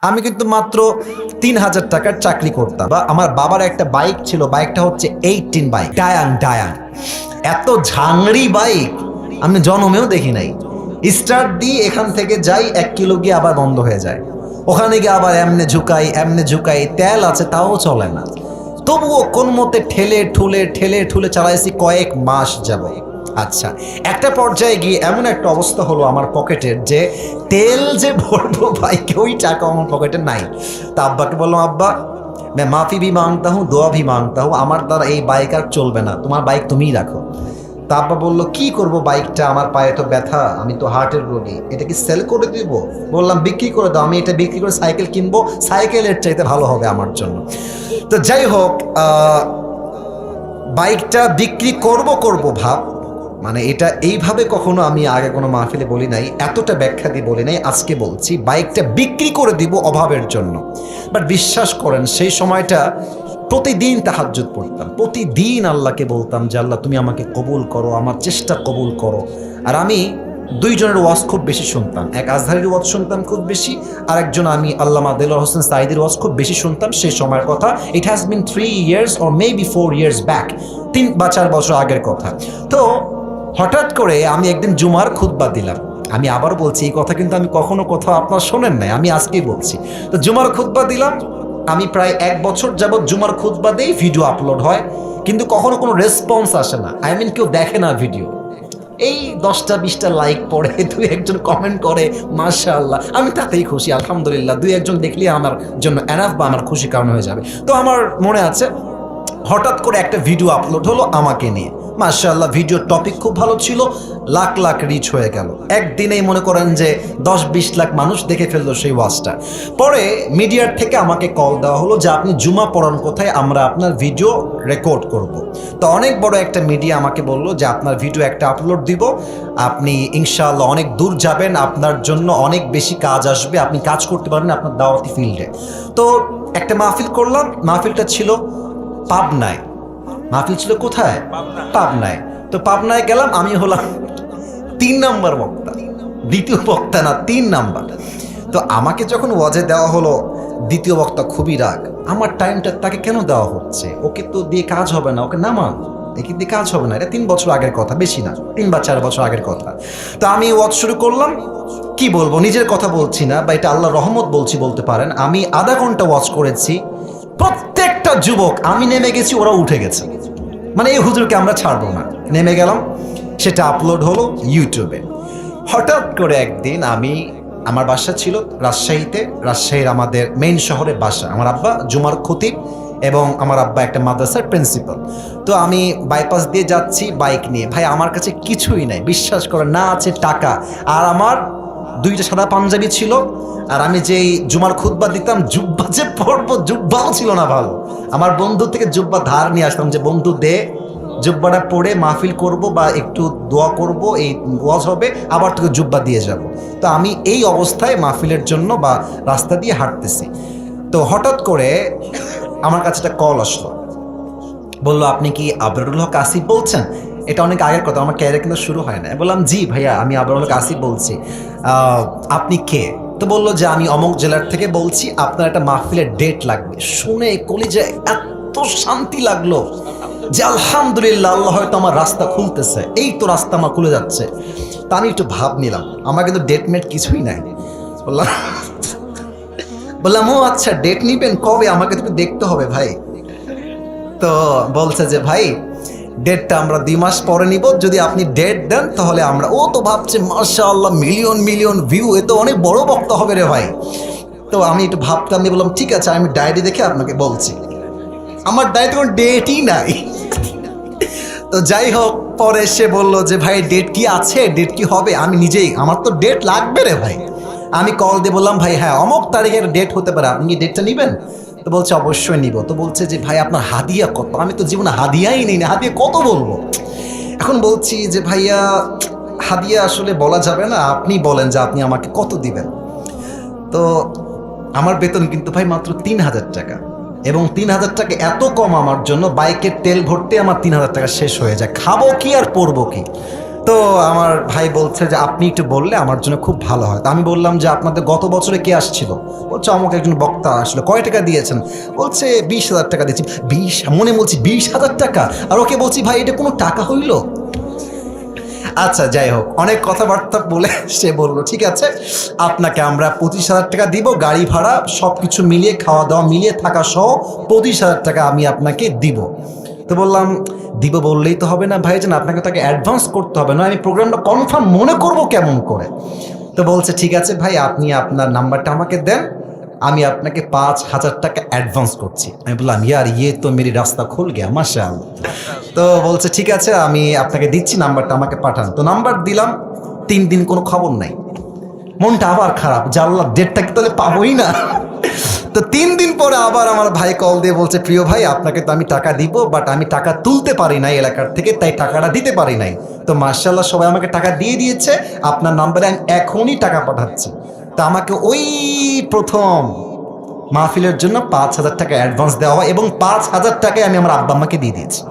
আমি কিন্তু মাত্র ৩,০০০ টাকার চাকরি করতাম, বা আমার বাবার একটা বাইক ছিল, বাইকটা হচ্ছে 18 বাইক, ডায়াং ডায়াং। এত ঝাংড়ি বাইক আমি জন্মেও দেখি নাই। স্টার্ট দিয়ে এখান থেকে যাই 1 কিলো গিয়ে আবার বন্ধ হয়ে যায়, ওখানে গিয়ে আবার এমনে ঝুকাই, তেল আছে তাও চলে না। তবুও কোন মতে ঠেলে ঠুলে চালাইছি কয়েক মাস যাব। আচ্ছা, একটা পর্যায়ে গিয়ে এমন একটা অবস্থা হলো আমার পকেটের, যে তেল যে ভরবো বাইকে ওই টাকা আমার পকেটে নাই। তা আব্বাকে বললাম, আব্বা मैं माफ़ी भी मांगता हूँ, দোয়া भी मांगता हूँ, আমার দ্বারা এই বাইক আর চলবে না, তোমার বাইক তুমিই রাখো। তা আব্বা বললো, কি করব বাইকটা, আমার পায়ে তো ব্যথা, আমি তো হার্টের রোগী, এটা কি সেল করে দিব? বললাম, বিক্রি করে দাও, আমি এটা বিক্রি করে সাইকেল কিনবো, সাইকেলের চাইতে ভালো হবে আমার জন্য। তো যাই হোক, বাইকটা বিক্রি করব ভাব, মানে এটা এইভাবে কখনো আমি আগে কোনো মাহফিলে বলি নাই, এতটা ব্যাখ্যা দিয়ে বলি নাই, আজকে বলছি বাইকটা বিক্রি করে দিব অভাবের জন্য। বাট বিশ্বাস করেন, সেই সময়টা প্রতিদিন তাহাজ্জুদ পড়তাম, প্রতিদিন আল্লাহকে বলতাম যে আল্লাহ তুমি আমাকে কবুল করো, আমার চেষ্টা কবুল করো। আর আমি দুইজনের ওয়াজ খুব বেশি শুনতাম, এক আজহারের ওয়াজ শুনতাম খুব বেশি, আর একজন আমি আল্লামা দেলোয়ার হোসেন সাঈদীর ওয়াজ খুব বেশি শুনতাম সেই সময়ের কথা। It has been 3 years or maybe 4 years back, 3 বা 4 বছর আগের কথা। তো হঠাৎ করে আমি একদিন জুমার খুতবা দিলাম, আমি আবার বলছি এই কথা কিন্তু আমি কখনো কোথাও আপনার শোনেন নাই, আমি আজকেই বলছি। তো জুমার খুতবা দিলাম, আমি প্রায় 1 বছর যাবৎ জুমার খুতবা দেই, ভিডিও আপলোড হয়, কিন্তু কখনো কোনো রেসপন্স আসে না, আই মিন কেউ দেখে না ভিডিও। এই 10টা-20টা লাইক পড়ে, 2-1জন কমেন্ট করে, মাশাআল্লাহ, আমি তাতেই খুশি, আলহামদুলিল্লাহ, 2-1জন দেখলে আমার জন্য এনাফ, বা আমার খুশি কারণ হয়ে যাবে। তো আমার মনে আছে হঠাৎ করে একটা ভিডিও আপলোড হলো আমাকে নিয়ে, মাশাআল্লাহ, ভিডিওর টপিক খুব ভালো ছিল, লাখ লাখ রিচ হয়ে গেল, একদিনেই মনে করেন যে 10-20 লাখ মানুষ দেখে ফেললো সেই ওয়াজটা। পরে মিডিয়ার থেকে আমাকে কল দেওয়া হলো যে আপনি জুমা পড়ান কোথায়, আমরা আপনার ভিডিও রেকর্ড করব। তো অনেক বড় একটা মিডিয়া আমাকে বললো যে আপনার ভিডিও একটা আপলোড দিব, আপনি ইনশাআল্লাহ অনেক দূর যাবেন, আপনার জন্য অনেক বেশি কাজ আসবে, আপনি কাজ করতে পারবেন আপনার দাওয়াতি ফিল্ডে। তো একটা মাহফিল করলাম, মাহফিলটা ছিল পাবনায়। মাহফিল ছিল কোথায়? পাবনায়। তো পাবনায় গেলাম, আমি হলাম 3 নাম্বার বক্তা, দ্বিতীয় বক্তা না, 3 নাম্বার। তো আমাকে যখন ওয়াজে দেওয়া হলো, দ্বিতীয় বক্তা খুবই রাগ, আমার টাইমটা তাকে কেন দেওয়া হচ্ছে, ওকে তো দিয়ে কাজ হবে না, ওকে নামান, একে দিয়ে কাজ হবে না, এটা 3 বছর আগের কথা, বেশি না, 3 বা 4 বছর আগের কথা। তো আমি ওয়াজ শুরু করলাম, কি বলবো, নিজের কথা বলছি না, বা এটা আল্লাহর রহমত বলছি বলতে পারেন। আমি আধা ঘন্টা ওয়াজ করেছি, প্রত্যেকটা যুবক, আমি নেমে গেছি ওরা উঠে গেছে, মানে এই হুজুরকে আমরা ছাড়বো না, নেমে গেলাম। সেটা আপলোড হলো ইউটিউবে। হঠাৎ করে একদিন আমার বাসা ছিল রাজশাহীতে, রাজশাহীর আমাদের মেইন শহরে বাসা, আমার আব্বা জুমার খতিব এবং আমার আব্বা একটা মাদ্রাসার প্রিন্সিপাল। তো আমি বাইপাস দিয়ে যাচ্ছি বাইক নিয়ে, ভাই আমার কাছে কিছুই নাই, বিশ্বাস করে না আছে টাকা, আর আমার 2টা সাদা পাঞ্জাবি ছিল, আর আমি যেই জুমার খুতবা দিতাম, জুব্বা যে পরবো, জুব্বাও ছিল না ভালো। আমার বন্ধু থেকে জুব্বা ধার নিয়ে আসতাম, যে বন্ধু দে, জুব্বাটা পরে মাহফিল করব বা একটু দোয়া করব, এই ওয়াজ হবে, আবার তোকে জুব্বা দিয়ে যাব। তো আমি এই অবস্থায় মাহফিলের জন্য বা রাস্তা দিয়ে হাঁটতেছি। তো হঠাৎ করে আমার কাছে একটা কল আসলো, বললো আপনি কি আবরারুল হক আসিফ বলছেন? এটা অনেক আগের কথা, আমার ক্যারিয়ার কিন্তু শুরু হয় না। বললাম, জি ভাইয়া, আমি আবরারুল হক আসিফ বলছি, আপনি কে? তো বললো যে আমি অমুক জেলার থেকে বলছি, আপনার একটা মাহফিলের ডেট লাগবে। শুনে কলিজায় এত শান্তি লাগলো যে আলহামদুলিল্লাহ, আল্লাহ হয়তো আমার রাস্তা খুলতেছে, এই তো রাস্তা আমার খুলে যাচ্ছে। তা আমি একটু ভাব নিলাম, আমার কিন্তু ডেট মেট কিছুই নাই। বললাম ও আচ্ছা, ডেট নিবেন কবে, আমাকে তো একটু দেখতে হবে ভাই। তো বলছে যে ভাই, ডেটটা আমরা 2 মাস পরে নিব, যদি আপনি ডেট দেন তাহলে আমরা। ও তো ভাবছে মাশাআল্লাহ, মিলিয়ন মিলিয়ন ভিউ, এ তো অনেক বড় বক্তা হবে রে ভাই। তো আমি একটু ভাবতাম, আমি বললাম ঠিক আছে, আমি ডায়েরি দেখে আপনাকে বলছি। আমার ডায়েরিতে কোনো ডেটই নাই। তো যাই হোক, পরে সে বললো যে ভাই ডেট কি আছে, ডেট কি হবে? আমি নিজেই, আমার তো ডেট লাগবে রে ভাই। আমি কল দিয়ে বললাম, ভাই হ্যাঁ অমুক তারিখের ডেট হতে পারে, আপনি কি ডেটটা নেবেন? তো বলছে অবশ্যই নিব। তো বলছে যে ভাই আপনার হাদিয়া কত? আমি তো জীবনে হাদিয়াই নিই না, হাদিয়া কত বলবো। এখন বলছি যে ভাইয়া হাদিয়া আসলে বলা যাবে না, আপনি বলেন যে আপনি আমাকে কত দিবেন। তো আমার বেতন কিন্তু ভাই মাত্র 3,000 টাকা, এবং 3,000 টাকা এত কম আমার জন্য, বাইকের তেল ভরতে আমার 3,000 টাকা শেষ হয়ে যায়, খাবো কি আর পরবো কি। তো আমার ভাই বলছে যে আপনি একটু বললে আমার জন্য খুব ভালো হয়। তো আমি বললাম যে আপনাদের গত বছরে কে আসছিল? বলছে আমাকে একজন বক্তা আসলো। কয় টাকা দিয়েছেন? বলছে 20,000 টাকা দিয়েছি। মনে বলছি 20,000 টাকা, আর ওকে বলছি ভাই এটা কোনো টাকা হইল? আচ্ছা যাই হোক, অনেক কথাবার্তা বলে সে বলল ঠিক আছে আপনাকে আমরা 25,000 টাকা দিব, গাড়ি ভাড়া সব কিছু মিলিয়ে, খাওয়া দাওয়া মিলিয়ে, থাকা সহ 25,000 টাকা আমি আপনাকে দিব। তো বললাম দিব বললেই তো হবে না ভাইজান, আপনাকে তাকে অ্যাডভান্স করতে হবে, না আমি প্রোগ্রামটা কনফার্ম মনে করব কেমন করে। তো বলছে ঠিক আছে ভাই আপনি আপনার নাম্বারটা আমাকে দেন, আমি আপনাকে 5,000 টাকা অ্যাডভান্স করছি। আমি বললাম ইয়ার ইয়ে তো মেরি রাস্তা খুল গিয়া মাশাআল্লাহ। তো বলছে ঠিক আছে আমি আপনাকে দিচ্ছি, নাম্বারটা আমাকে পাঠান। তো নাম্বার দিলাম, 3 দিন কোনো খবর নাই। মনটা আবার খারাপ, জানলা ডেটটা কি তাহলে পাবোই না। তো 3 দিন পরে আবার আমার ভাই কল দিয়ে বলছে প্রিয় ভাই আপনাকে তো আমি টাকা দিব, বাট আমি টাকা তুলতে পারি নাই এলাকার থেকে, তাই টাকাটা দিতে পারি নাই। তো মার্শাল্লাহ সবাই আমাকে টাকা দিয়ে দিয়েছে, আপনার নাম্বারে আমি এখনই টাকা পাঠাচ্ছি। তো আমাকে ওই প্রথম মাহফিলের জন্য 5,000 টাকা অ্যাডভান্স দেওয়া হয় এবং 5,000 টাকায় আমি আমার আব্বা আম্মাকে দিয়ে দিয়েছি।